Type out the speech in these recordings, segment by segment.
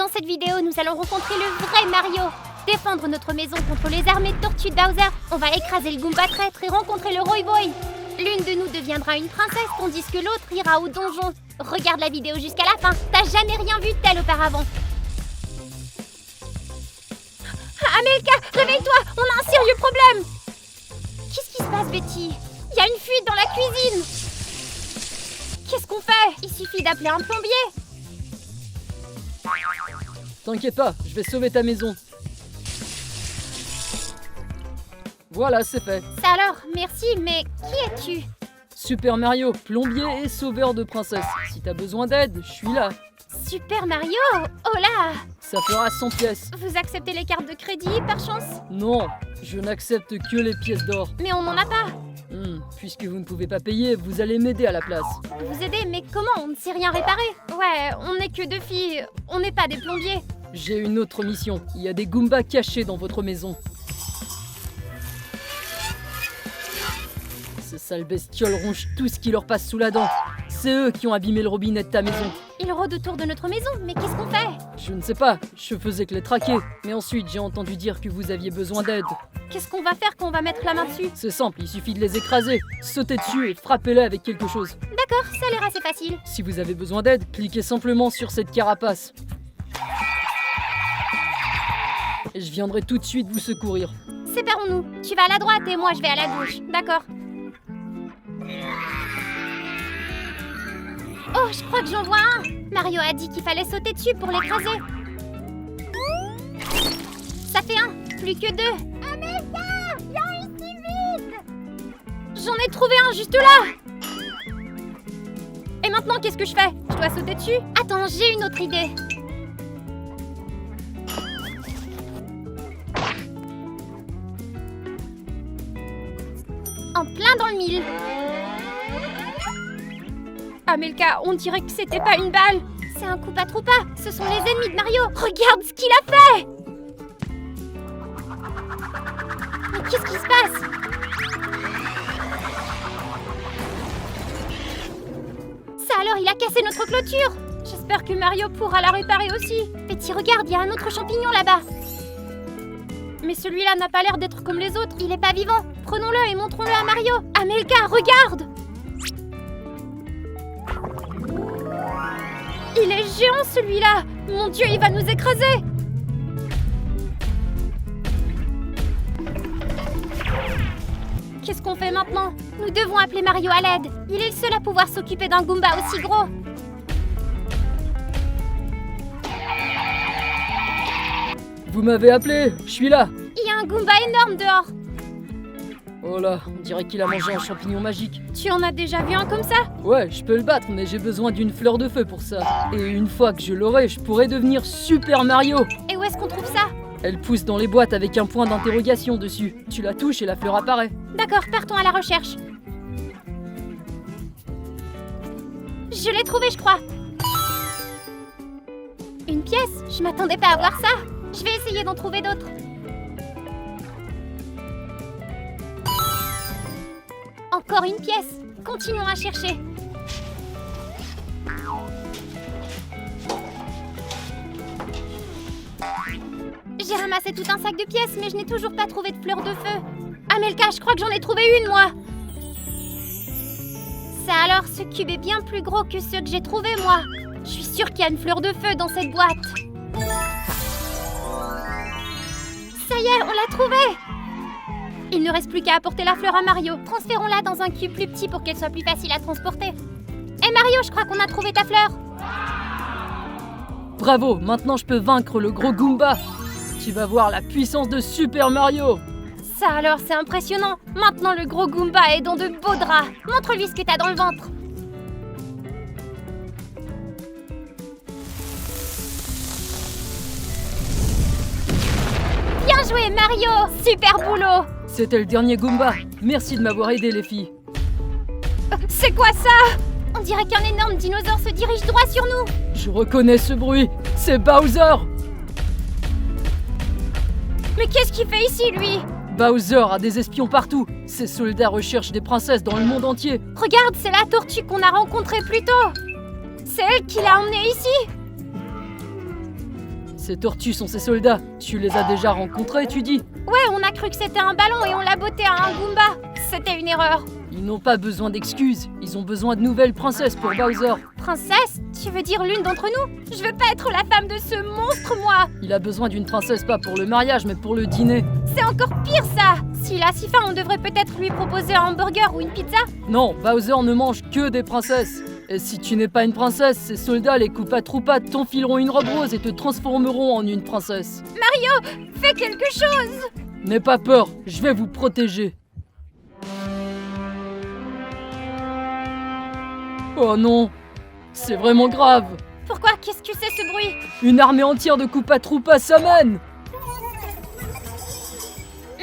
Dans cette vidéo, nous allons rencontrer le vrai Mario. Défendre notre maison contre les armées de tortues de Bowser. On va écraser le Goomba traître et rencontrer le Roy Boy. L'une de nous deviendra une princesse tandis que l'autre ira au donjon. Regarde la vidéo jusqu'à la fin. T'as jamais rien vu de tel auparavant. Amelka, réveille-toi, on a un sérieux problème. Qu'est-ce qui se passe, Betty? Il y a une fuite dans la cuisine. Qu'est-ce qu'on fait? Il suffit d'appeler un plombier. T'inquiète pas, je vais sauver ta maison. Voilà, c'est fait. Ça alors, merci, mais qui es-tu? Super Mario, plombier et sauveur de princesse. Si t'as besoin d'aide, je suis là. Super Mario? Oh là! Ça fera 100 pièces. Vous acceptez les cartes de crédit, par chance? Non, je n'accepte que les pièces d'or. Mais on n'en a pas. Puisque vous ne pouvez pas payer, vous allez m'aider à la place. Vous aider? Mais comment? On ne sait rien réparer. Ouais, on n'est que deux filles, on n'est pas des plombiers. J'ai une autre mission. Il y a des Goombas cachés dans votre maison. Ces sales bestioles rongent tout ce qui leur passe sous la dent. C'est eux qui ont abîmé le robinet de ta maison. Ils rôdent autour de notre maison, mais qu'est-ce qu'on fait? Je ne sais pas, je faisais que les traquer. Mais ensuite, j'ai entendu dire que vous aviez besoin d'aide. Qu'est-ce qu'on va faire quand on va mettre la main dessus? C'est simple, il suffit de les écraser. Sautez dessus et frappez-les avec quelque chose. D'accord, ça a l'air assez facile. Si vous avez besoin d'aide, cliquez simplement sur cette carapace. Et je viendrai tout de suite vous secourir. Séparons-nous. Tu vas à la droite et moi je vais à la gauche. D'accord. Oh, je crois que j'en vois un. Mario a dit qu'il fallait sauter dessus pour l'écraser. Ça fait un, plus que deux. Amelka, viens ici vite. J'en ai trouvé un juste là. Et maintenant, qu'est-ce que je fais? Je dois sauter dessus? Attends, j'ai une autre idée. En plein dans le mille. Amelka, on dirait que c'était pas une balle. C'est un Koopa Troopa. Ce sont les ennemis de Mario. Regarde ce qu'il a fait. Mais qu'est-ce qui se passe? Ça alors, il a cassé notre clôture. J'espère que Mario pourra la réparer aussi. Betty, regarde, il y a un autre champignon là-bas. Mais celui-là n'a pas l'air d'être comme les autres. Il est pas vivant. Prenons-le et montrons-le à Mario. Amelka, regarde! Il est géant celui-là! Mon Dieu, il va nous écraser! Qu'est-ce qu'on fait maintenant? Nous devons appeler Mario à l'aide. Il est le seul à pouvoir s'occuper d'un Goomba aussi gros. Vous m'avez appelé, je suis là. Il y a un Goomba énorme dehors. Oh là, on dirait qu'il a mangé un champignon magique. Tu en as déjà vu un comme ça? Ouais, je peux le battre, mais j'ai besoin d'une fleur de feu pour ça. Et une fois que je l'aurai, je pourrai devenir Super Mario. Et où est-ce qu'on trouve ça? Elle pousse dans les boîtes avec un point d'interrogation dessus. Tu la touches et la fleur apparaît. D'accord, partons à la recherche. Je l'ai trouvé, je crois. Une pièce? Je m'attendais pas à voir ça. Je vais essayer d'en trouver d'autres. Encore une pièce. Continuons à chercher. J'ai ramassé tout un sac de pièces, mais je n'ai toujours pas trouvé de fleur de feu. Amelka, je crois que j'en ai trouvé une, moi. Ça alors, ce cube est bien plus gros que ceux que j'ai trouvés, moi. Je suis sûre qu'il y a une fleur de feu dans cette boîte. Ça y est, on l'a trouvée. Il ne reste plus qu'à apporter la fleur à Mario. Transférons-la dans un cube plus petit pour qu'elle soit plus facile à transporter. Hé Mario, je crois qu'on a trouvé ta fleur. Bravo, maintenant je peux vaincre le gros Goomba. Tu vas voir la puissance de Super Mario. Ça alors, c'est impressionnant. Maintenant, le gros Goomba est dans de beaux draps. Montre-lui ce que t'as dans le ventre. Bien joué, Mario. Super boulot. C'était le dernier Goomba. Merci de m'avoir aidé, les filles. C'est quoi ça? On dirait qu'un énorme dinosaure se dirige droit sur nous. Je reconnais ce bruit. C'est Bowser. Mais qu'est-ce qu'il fait ici, lui? Bowser a des espions partout. Ses soldats recherchent des princesses dans le monde entier. Regarde, c'est la tortue qu'on a rencontrée plus tôt. C'est elle qui l'a emmenée ici. Ces tortues sont ses soldats. Tu les as déjà rencontrés, tu dis? Ouais, on a cru que c'était un ballon et on l'a botté à un Goomba. C'était une erreur. Ils n'ont pas besoin d'excuses. Ils ont besoin de nouvelles princesses pour Bowser. Princesse? Tu veux dire l'une d'entre nous? Je veux pas être la femme de ce monstre, moi. Il a besoin d'une princesse pas pour le mariage, mais pour le dîner. C'est encore pire, ça. S'il a si faim, on devrait peut-être lui proposer un hamburger ou une pizza. Non, Bowser ne mange que des princesses. Et si tu n'es pas une princesse, ces soldats, les Koopa Troopas, t'enfileront une robe rose et te transformeront en une princesse. Mario, fais quelque chose. N'aie pas peur, je vais vous protéger. Oh non, c'est vraiment grave. Pourquoi? Qu'est-ce que c'est ce bruit? Une armée entière de Koopa Troopas s'amène.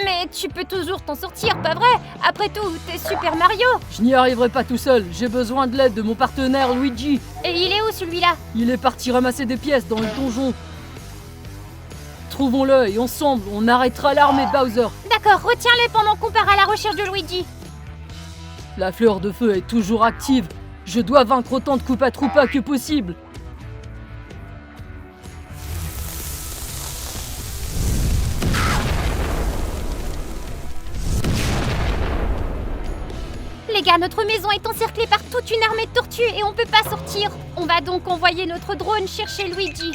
Mais tu peux toujours t'en sortir, pas vrai? Après tout, t'es Super Mario. Je n'y arriverai pas tout seul, j'ai besoin de l'aide de mon partenaire Luigi. Et il est où celui-là? Il est parti ramasser des pièces dans le donjon. Trouvons-le et ensemble, on arrêtera l'armée de Bowser. D'accord, retiens-les pendant qu'on part à la recherche de Luigi. La fleur de feu est toujours active. Je dois vaincre autant de Koopa Troopas que possible. Les gars, notre maison est encerclée par toute une armée de tortues et on peut pas sortir. On va donc envoyer notre drone chercher Luigi.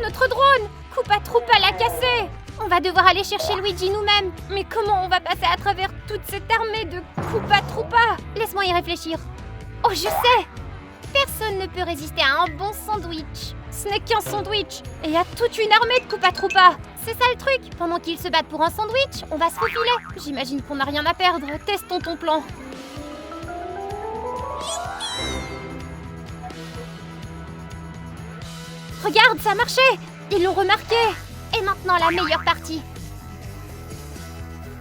Notre drone! Koopa Troopa l'a cassé! On va devoir aller chercher Luigi nous-mêmes. Mais comment on va passer à travers toute cette armée de Koopa Troopa? Laisse-moi y réfléchir. Oh, je sais! Personne ne peut résister à un bon sandwich. Ce n'est qu'un sandwich. Et il y a toute une armée de Koopa Troopa. C'est ça le truc. Pendant qu'ils se battent pour un sandwich, on va se faufiler. J'imagine qu'on n'a rien à perdre. Testons ton plan. Regarde, ça a marché. Ils l'ont remarqué. Et maintenant, la meilleure partie.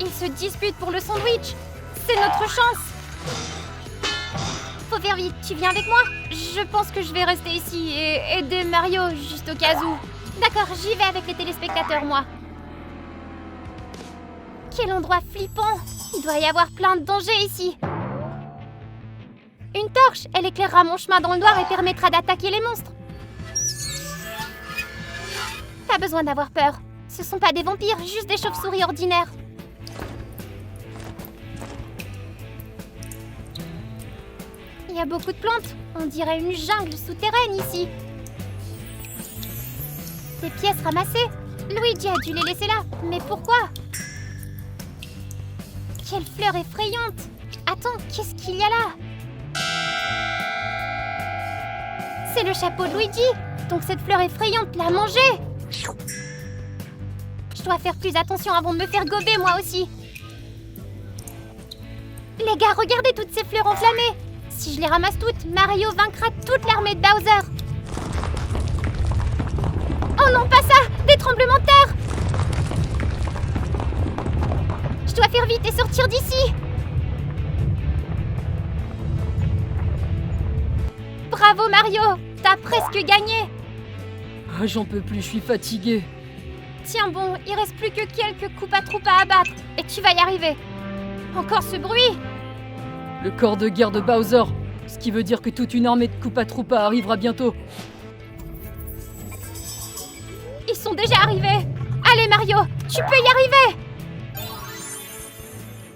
Ils se disputent pour le sandwich. C'est notre chance. Faut faire vite, tu viens avec moi? Je pense que je vais rester ici et aider Mario, juste au cas où. D'accord, j'y vais avec les téléspectateurs, moi. Quel endroit flippant! Il doit y avoir plein de dangers ici. Une torche, elle éclairera mon chemin dans le noir et permettra d'attaquer les monstres. Pas besoin d'avoir peur. Ce sont pas des vampires, juste des chauves-souris ordinaires. Il y a beaucoup de plantes. On dirait une jungle souterraine ici. Des pièces ramassées. Luigi a dû les laisser là. Mais pourquoi? Quelle fleur effrayante! Attends, qu'est-ce qu'il y a là? C'est le chapeau de Luigi. Donc cette fleur effrayante l'a mangé. Je dois faire plus attention avant de me faire gober moi aussi. Les gars, regardez toutes ces fleurs enflammées. Si je les ramasse toutes, Mario vaincra toute l'armée de Bowser. Oh non, pas ça! Des tremblements de terre! Je dois faire vite et sortir d'ici. Bravo Mario! T'as presque gagné. Ah, j'en peux plus, je suis fatigué. Tiens bon, il reste plus que quelques Koopa Troopas à abattre. Et tu vas y arriver. Encore ce bruit! Le corps de guerre de Bowser, ce qui veut dire que toute une armée de Koopa Troopas arrivera bientôt. Ils sont déjà arrivés. Allez Mario, tu peux y arriver.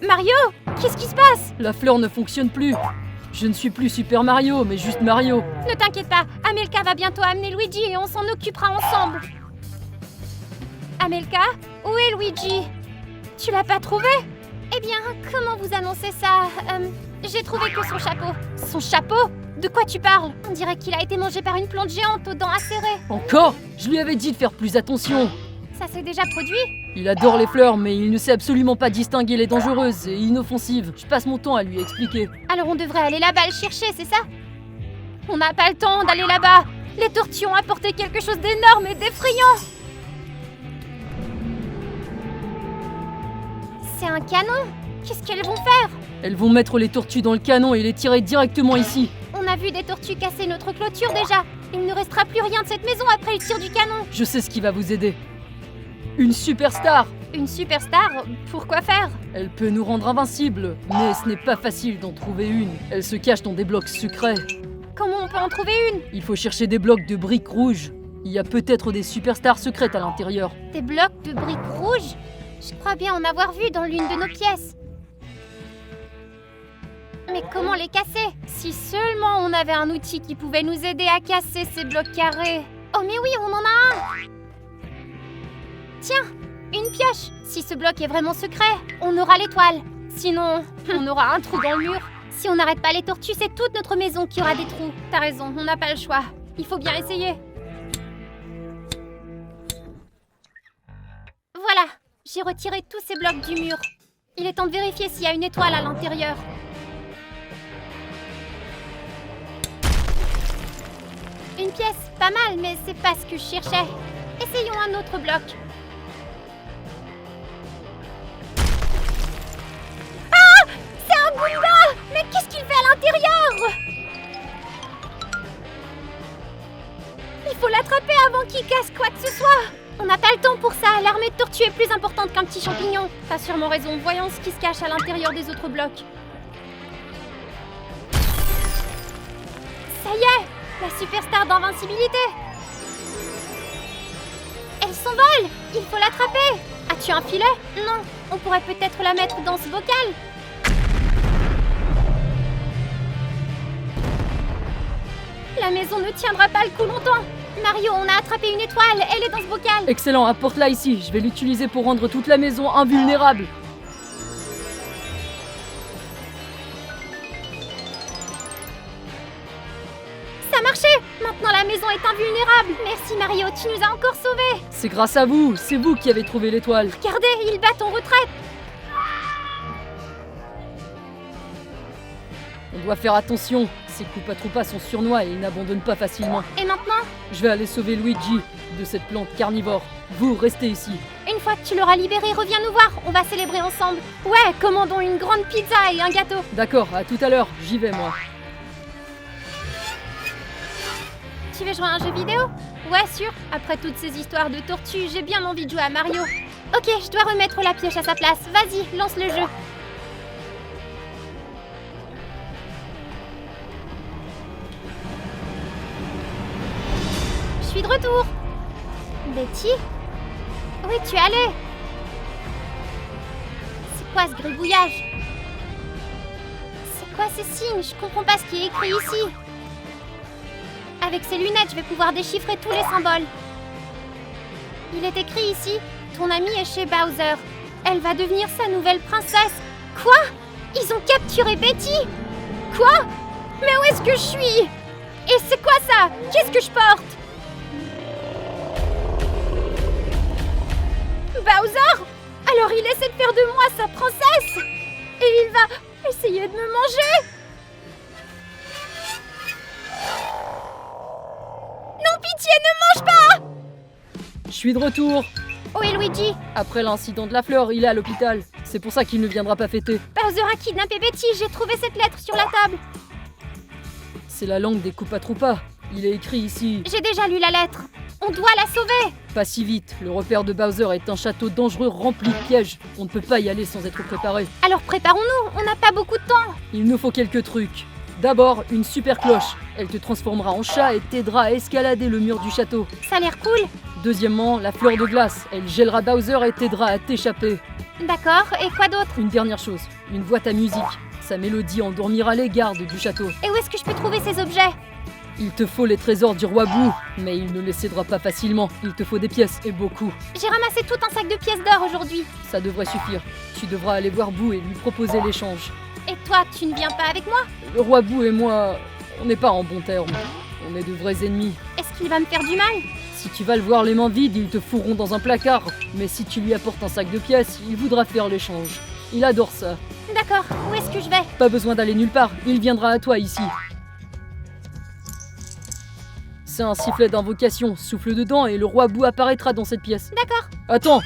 Mario, qu'est-ce qui se passe? La fleur ne fonctionne plus. Je ne suis plus Super Mario, mais juste Mario. Ne t'inquiète pas, Amelka va bientôt amener Luigi et on s'en occupera ensemble. Amelka, où est Luigi? Tu l'as pas trouvé? Eh bien, comment vous annoncez ça? J'ai trouvé que son chapeau. Son chapeau? De quoi tu parles? On dirait qu'il a été mangé par une plante géante aux dents acérées. Encore? Je lui avais dit de faire plus attention. Ça s'est déjà produit? Il adore les fleurs, mais il ne sait absolument pas distinguer les dangereuses et inoffensives. Je passe mon temps à lui expliquer. Alors on devrait aller là-bas le chercher, c'est ça? On n'a pas le temps d'aller là-bas. Les tortues ont apporté quelque chose d'énorme et d'effrayant. C'est un canon? Qu'est-ce qu'elles vont faire? Elles vont mettre les tortues dans le canon et les tirer directement ici. On a vu des tortues casser notre clôture déjà. Il ne restera plus rien de cette maison après le tir du canon. Je sais ce qui va vous aider. Une superstar! Une superstar? Pourquoi faire? Elle peut nous rendre invincibles, mais ce n'est pas facile d'en trouver une. Elle se cache dans des blocs secrets. Comment on peut en trouver une? Il faut chercher des blocs de briques rouges. Il y a peut-être des superstars secrètes à l'intérieur. Des blocs de briques rouges? Je crois bien en avoir vu dans l'une de nos pièces. Mais comment les casser? Si seulement on avait un outil qui pouvait nous aider à casser ces blocs carrés. Oh mais oui, on en a un! Tiens, une pioche. Si ce bloc est vraiment secret, on aura l'étoile. Sinon, on aura un trou dans le mur. Si on n'arrête pas les tortues, c'est toute notre maison qui aura des trous. T'as raison, on n'a pas le choix. Il faut bien essayer. Voilà, j'ai retiré tous ces blocs du mur. Il est temps de vérifier s'il y a une étoile à l'intérieur. Une pièce, pas mal, mais c'est pas ce que je cherchais. Essayons un autre bloc. Ah! C'est un Goomba! Mais qu'est-ce qu'il fait à l'intérieur? Il faut l'attraper avant qu'il casse quoi que ce soit. On n'a pas le temps pour ça. L'armée de tortues est plus importante qu'un petit champignon. T'as sûrement raison. Voyons ce qui se cache à l'intérieur des autres blocs. Ça y est! La superstar d'invincibilité! Elle s'envole! Il faut l'attraper! As-tu un filet? Non, on pourrait peut-être la mettre dans ce bocal. La maison ne tiendra pas le coup longtemps. Mario, on a attrapé une étoile, elle est dans ce bocal. Excellent, apporte-la ici. Je vais l'utiliser pour rendre toute la maison invulnérable. Ça a marché! Maintenant la maison est invulnérable. Merci Mario, tu nous as encore sauvés. C'est grâce à vous, c'est vous qui avez trouvé l'étoile. Regardez, ils battent en retraite. On doit faire attention. Ces Koopa Troopas sont sournois et ils n'abandonnent pas facilement. Et maintenant? Je vais aller sauver Luigi de cette plante carnivore. Vous, restez ici. Une fois que tu l'auras libéré, reviens nous voir. On va célébrer ensemble. Ouais, commandons une grande pizza et un gâteau. D'accord, à tout à l'heure. J'y vais, moi. Tu veux jouer à un jeu vidéo? Ouais, sûr. Après toutes ces histoires de tortues, j'ai bien envie de jouer à Mario. Ok, je dois remettre la pioche à sa place. Vas-y, lance le jeu. Je suis de retour. Betty? Où es-tu allée? C'est quoi ce gribouillage? C'est quoi ces signes? Je comprends pas ce qui est écrit ici. Avec ces lunettes, je vais pouvoir déchiffrer tous les symboles. Il est écrit ici, ton amie est chez Bowser. Elle va devenir sa nouvelle princesse. Quoi? Ils ont capturé Betty? Quoi? Mais où est-ce que je suis? Et c'est quoi ça? Qu'est-ce que je porte? Bowser? Alors il essaie de faire de moi sa princesse? Et il va essayer de me manger? Non, pitié, ne mange pas! Je suis de retour. Où est Luigi? Après l'incident de la fleur, il est à l'hôpital. C'est pour ça qu'il ne viendra pas fêter. Bowser a kidnappé Betty, j'ai trouvé cette lettre sur la table. C'est la langue des Koopa Troopas. Il est écrit ici. J'ai déjà lu la lettre. On doit la sauver. Pas si vite. Le repère de Bowser est un château dangereux rempli de pièges. On ne peut pas y aller sans être préparé. Alors préparons-nous, on n'a pas beaucoup de temps. Il nous faut quelques trucs. D'abord, une super cloche. Elle te transformera en chat et t'aidera à escalader le mur du château. Ça a l'air cool. Deuxièmement, la fleur de glace. Elle gèlera Bowser et t'aidera à t'échapper. D'accord, et quoi d'autre? Une dernière chose, une boîte à musique. Sa mélodie endormira les gardes du château. Et où est-ce que je peux trouver ces objets? Il te faut les trésors du roi Boo, mais il ne les cédera pas facilement. Il te faut des pièces, et beaucoup. J'ai ramassé tout un sac de pièces d'or aujourd'hui. Ça devrait suffire. Tu devras aller voir Boo et lui proposer l'échange. Et toi, tu ne viens pas avec moi? Le roi Boo et moi, on n'est pas en bons termes. On est de vrais ennemis. Est-ce qu'il va me faire du mal? Si tu vas le voir les mains vides, ils te fourront dans un placard. Mais si tu lui apportes un sac de pièces, il voudra faire l'échange. Il adore ça. D'accord, où est-ce que je vais? Pas besoin d'aller nulle part, il viendra à toi ici. C'est un sifflet d'invocation, souffle dedans et le roi Boo apparaîtra dans cette pièce. D'accord. Attends,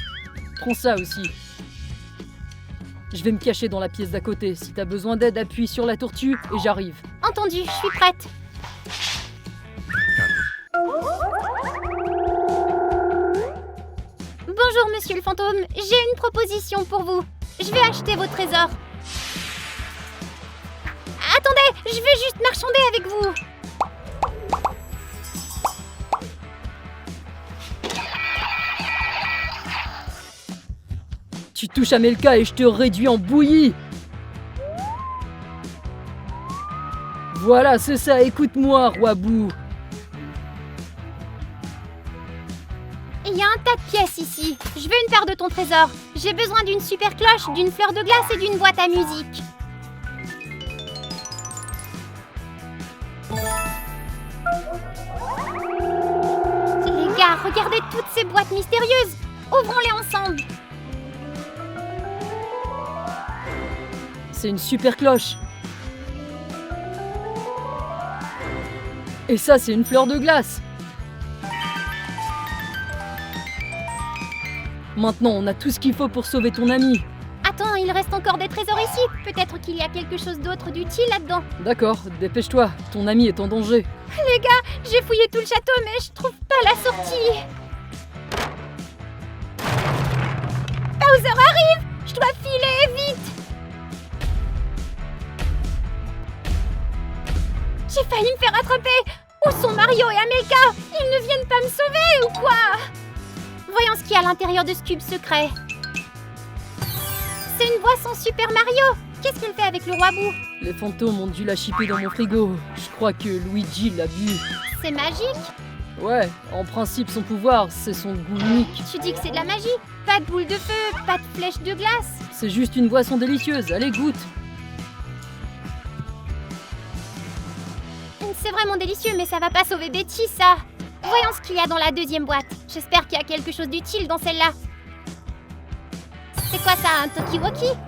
prends ça aussi. Je vais me cacher dans la pièce d'à côté. Si t'as besoin d'aide, appuie sur la tortue et j'arrive. Entendu, je suis prête. Bonjour Bonjour, monsieur le fantôme. J'ai une proposition pour vous. Je vais acheter vos trésors. Attendez, je vais juste marchander avec vous. Tu touches Amelka et je te réduis en bouillie. Voilà, c'est ça, écoute-moi, roi Bou. Il y a un tas de pièces ici. Je veux une part de ton trésor. J'ai besoin d'une super cloche, d'une fleur de glace et d'une boîte à musique. Les gars, regardez toutes ces boîtes mystérieuses. Ouvrons-les ensemble. C'est une super cloche. Et ça, c'est une fleur de glace. Maintenant, on a tout ce qu'il faut pour sauver ton ami. Attends, il reste encore des trésors ici. Peut-être qu'il y a quelque chose d'autre d'utile là-dedans. D'accord, dépêche-toi, ton ami est en danger. Les gars, j'ai fouillé tout le château, mais je trouve pas la sortie. Bowser arrive! Je dois filer vite! J'ai failli me faire attraper! Où sont Mario et Amelka? Ils ne viennent pas me sauver ou quoi? Voyons ce qu'il y a à l'intérieur de ce cube secret. C'est une boisson Super Mario! Qu'est-ce qu'elle fait avec le roi Bou? Les fantômes ont dû la chipper dans mon frigo. Je crois que Luigi l'a bu. C'est magique? Ouais, en principe, son pouvoir, c'est son goût unique. Tu dis que c'est de la magie? Pas de boule de feu, pas de flèche de glace. C'est juste une boisson délicieuse, allez, goûte. C'est vraiment délicieux, mais ça va pas sauver Betty, ça. Voyons ce qu'il y a dans la deuxième boîte. J'espère qu'il y a quelque chose d'utile dans celle-là. C'est quoi ça, un Talkie-Walkie?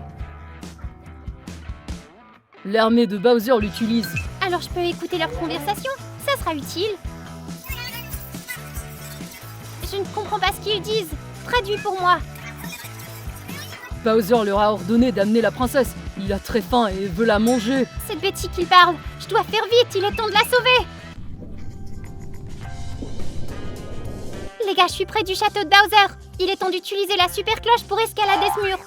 L'armée de Bowser l'utilise. Alors je peux écouter leur conversation? Ça sera utile. Je ne comprends pas ce qu'ils disent. Traduis pour moi. Bowser leur a ordonné d'amener la princesse. Il a très faim et veut la manger. C'est Betty qui parle. Je dois faire vite, il est temps de la sauver. Les gars, je suis près du château de Bowser. Il est temps d'utiliser la super cloche pour escalader ce mur.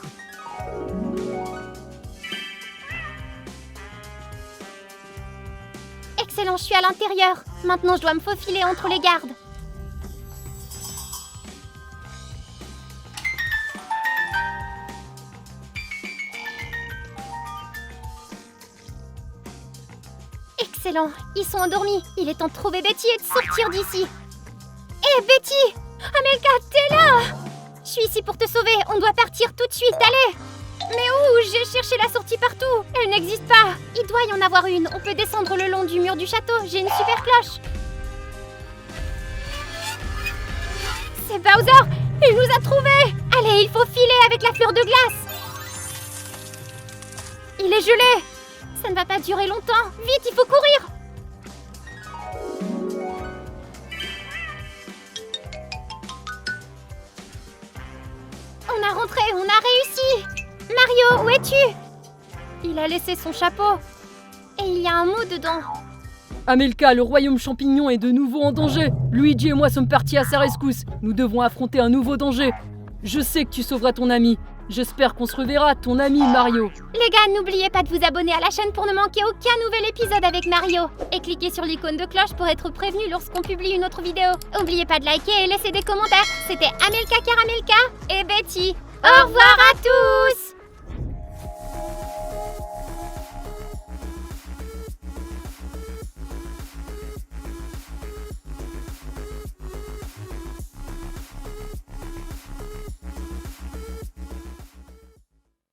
Excellent, je suis à l'intérieur. Maintenant, je dois me faufiler entre les gardes. Excellent, ils sont endormis. Il est temps de trouver Betty et de sortir d'ici. Hé, Betty! Amelka, t'es là! Je suis ici pour te sauver. On doit partir tout de suite, allez! Mais où? J'ai cherché la sortie partout. Elle n'existe pas. Il doit y en avoir une. On peut descendre le long du mur du château. J'ai une super cloche. C'est Bowser! Il nous a trouvés! Allez, il faut filer avec la fleur de glace. Il est gelé. Ça ne va pas durer longtemps. Vite, il faut courir. On a rentré, on a réussi. Mario, où es-tu? Il a laissé son chapeau. Et il y a un mot dedans. Amelka, le royaume champignon est de nouveau en danger. Luigi et moi sommes partis à sa rescousse. Nous devons affronter un nouveau danger. Je sais que tu sauveras ton ami. J'espère qu'on se reverra, ton ami Mario. Les gars, n'oubliez pas de vous abonner à la chaîne pour ne manquer aucun nouvel épisode avec Mario. Et cliquez sur l'icône de cloche pour être prévenu lorsqu'on publie une autre vidéo. N'oubliez pas de liker et laisser des commentaires. C'était Amelka Caramelka et Betty. Au revoir à tous!